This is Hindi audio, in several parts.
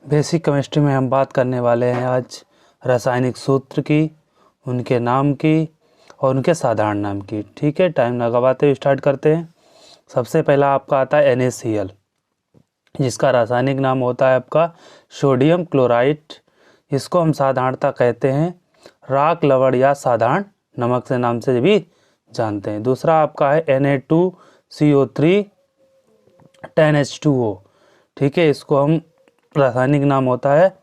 बेसिक केमिस्ट्री में हम बात करने वाले हैं आज रासायनिक सूत्र की, उनके नाम की और उनके साधारण नाम की। ठीक है, टाइम ना गवाते हुए स्टार्ट करते हैं। सबसे पहला आपका आता है NaCl, जिसका रासायनिक नाम होता है आपका सोडियम क्लोराइड। इसको हम साधारणतः कहते हैं राख, लवण या साधारण नमक से नाम से भी जानते हैं। दूसरा आपका है Na2CO3 10H2O। ठीक है, इसको हम रासायनिक नाम होता है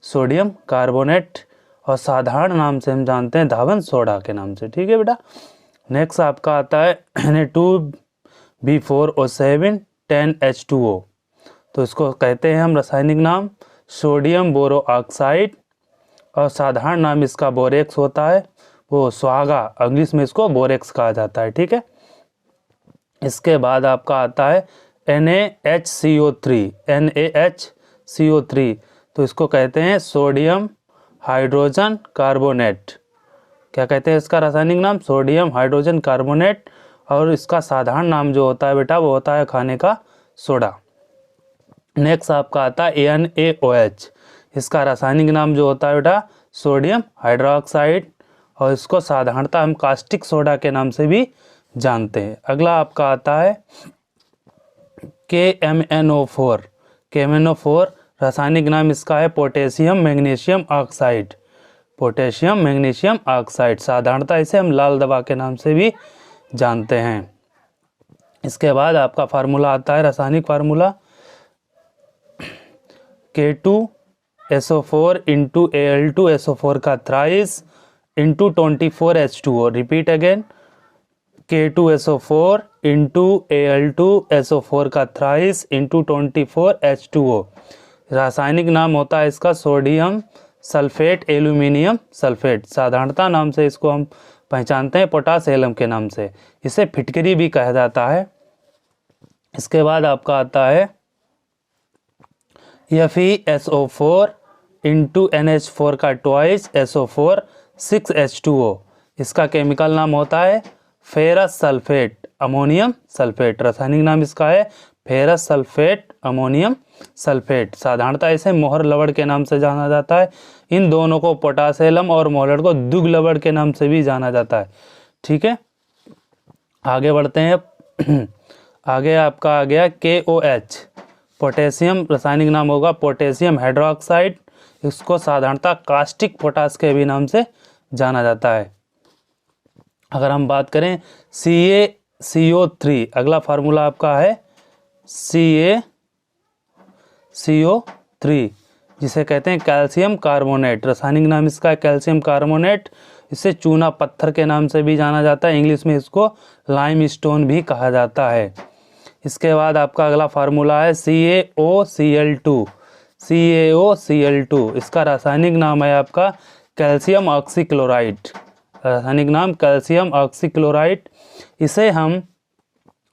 सोडियम कार्बोनेट और साधारण नाम से हम जानते हैं धावन सोडा के नाम से। ठीक है बेटा। नेक्स्ट आपका आता है Na2B4O7 10H2O। तो इसको कहते हैं हम रासायनिक नाम सोडियम बोरो ऑक्साइड और साधारण नाम इसका बोरेक्स होता है, वो स्वागा, इंग्लिश में इसको बोरेक्स कहा जाता है। ठीक है। इसके बाद आपका आता है NaHCO3 तो इसको कहते हैं सोडियम हाइड्रोजन कार्बोनेट। क्या कहते हैं इसका रासायनिक नाम? Sodium hydrogen carbonate. और इसका साधारण नाम जो होता है बेटा वो होता है खाने का सोडा। नेक्स्ट आपका आता है NaOH। इसका रासायनिक नाम जो होता है बेटा सोडियम हाइड्रोक्साइड और इसको साधारणतः हम कास्टिक सोडा के नाम से भी जानते हैं। अगला आपका आता है KMNO4 रासायनिक नाम इसका है potassium magnesium oxide. Potassium magnesium oxide, साधारणतः इसे हम लाल दवा के नाम से भी जानते हैं। इसके बाद आपका फार्मूला आता है रासायनिक फार्मूला K2SO4 इंटू Al2SO4 का thrice into 24H2O। Repeat again, K2SO4 into Al2SO4 का थ्राइस इंटू 24H2O। रासायनिक नाम होता है इसका सोडियम सल्फेट एल्यूमिनियम सल्फेट। साधारणतः नाम से इसको हम पहचानते हैं पोटास एलम के नाम से। इसे फिटकरी भी कहा जाता है। इसके बाद आपका आता है FeSO4 इंटू NH4 का ट्वाइस SO4 6H2O। इसका केमिकल नाम होता है फेरस सल्फेट अमोनियम सल्फेट। रासायनिक नाम इसका है फेरस सल्फेट अमोनियम सल्फेट। साधारणतः इसे मोहर लवण के नाम से जाना जाता है। इन दोनों को पोटासेलम और मोलर को दुग लवण के नाम से भी जाना जाता है। ठीक है, आगे बढ़ते हैं। आगे आपका आ गया KOH। पोटेशियम रासायनिक नाम होगा पोटेशियम हाइड्रोक्साइड। इसको साधारणतः कास्टिक पोटास के भी नाम से जाना जाता है। अगर हम बात करें CaCO3, अगला फार्मूला आपका है CaCO3, जिसे कहते हैं कैल्शियम कार्बोनेट। रासायनिक नाम इसका है कैल्शियम कार्बोनेट। इसे चूना पत्थर के नाम से भी जाना जाता है। इंग्लिश में इसको लाइम स्टोन भी कहा जाता है। इसके बाद आपका अगला फार्मूला है CaOCl2। इसका रासायनिक नाम है आपका कैल्शियम ऑक्सीक्लोराइड। रासायनिक नाम कैल्शियम ऑक्सीक्लोराइड। इसे हम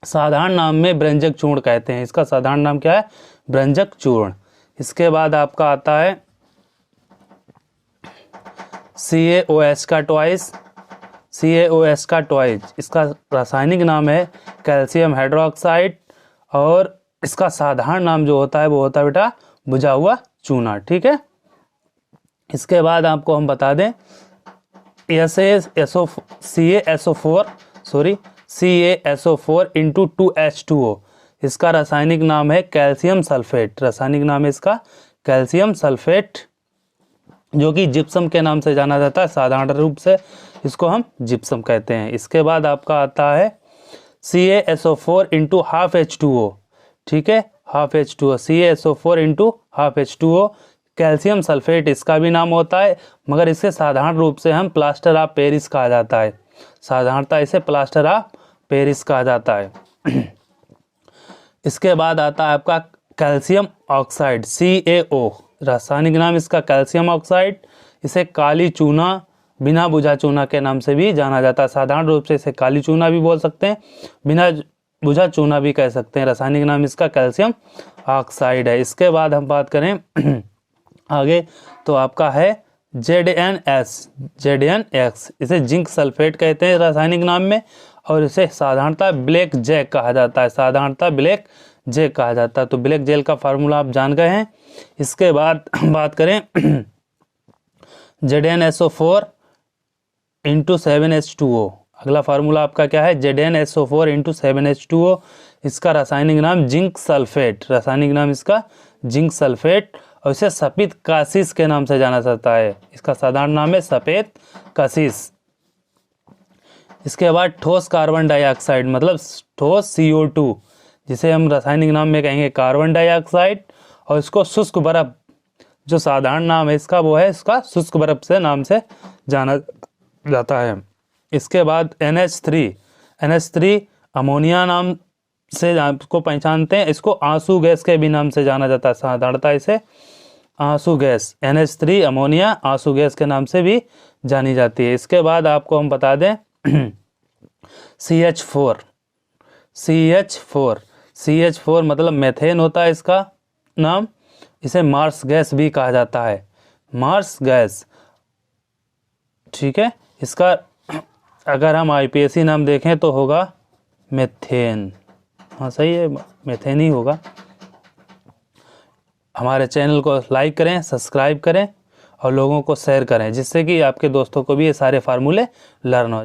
साधारण नाम में ब्रंजक चूर्ण कहते हैं। इसका साधारण नाम क्या है? ब्रंजक चूर्ण। इसके बाद आपका आता है CaOH का ट्वाइस। इसका रासायनिक नाम है कैल्शियम हाइड्रोक्साइड और इसका साधारण नाम जो होता है वो होता है बेटा बुझा हुआ चूना। ठीक है। इसके बाद आपको हम बता दें CaSO4 इंटू 2H2O। इसका रासायनिक नाम है कैल्शियम सल्फेट। रासायनिक नाम है इसका कैल्शियम सल्फेट, जो कि जिप्सम के नाम से जाना जाता है। साधारण रूप से इसको हम जिप्सम कहते हैं। इसके बाद आपका आता है CaSO4 इंटू हाफ H2O। ठीक है, half H2O, CaSO4 into half H2O calcium sulphate इसका भी नाम होता है, मगर इसे साधारण रूप से हम प्लास्टर ऑफ पेरिस कहा जाता है। साधारणतः इसे प्लास्टर ऑफ पेरिस कहा जाता है। इसके बाद आता है आपका कैल्शियम ऑक्साइड CaO। रासायनिक नाम इसका कैल्शियम ऑक्साइड। इसे काली चूना, बिना बुझा चूना के नाम से भी जाना जाता है। साधारण रूप से इसे काली चूना भी बोल सकते हैं, बिना बुझा चूना भी कह सकते हैं। रासायनिक नाम इसका कैल्शियम ऑक्साइड है। इसके बाद हम बात करें आगे तो आपका है ZnX। इसे जिंक सल्फेट कहते हैं रासायनिक नाम में और इसे साधारणतः ब्लैक जैक कहा जाता है। साधारणतः ब्लैक जे कहा जाता है। तो ब्लैक जेल का फार्मूला आप जान गए हैं। इसके बाद बात करें ZnSO4 इंटू 7H2O। अगला फार्मूला आपका क्या है? ZnSO4 into 7H2O। इसका रासायनिक नाम जिंक सल्फेट, रासायनिक नाम इसका जिंक सल्फेट, और इसे सफेद कासिस के नाम से जाना जाता है। इसका साधारण नाम है सफेद कासिस। इसके बाद ठोस कार्बन डाइऑक्साइड मतलब ठोस CO2, जिसे हम रासायनिक नाम में कहेंगे कार्बन डाइऑक्साइड, और इसको शुष्क बर्फ, जो साधारण नाम है इसका वो है इसका शुष्क बर्फ से नाम से जाना जाता है। इसके बाद NH3 अमोनिया नाम से आपको पहचानते हैं। इसको आंसू गैस के भी नाम से जाना जाता है, साधारणतः इसे आंसू गैस, NH3 अमोनिया आंसू गैस के नाम से भी जानी जाती है। इसके बाद आपको हम बता दें CH4 मतलब मेथेन होता है इसका नाम। इसे मार्स गैस भी कहा जाता है, मार्स गैस, ठीक है। इसका अगर हम IPAC नाम देखें तो होगा मेथेन। हाँ सही है, मेथेन ही होगा। हमारे चैनल को लाइक करें, सब्सक्राइब करें और लोगों को शेयर करें, जिससे कि आपके दोस्तों को भी ये सारे फार्मूले लर्न हो।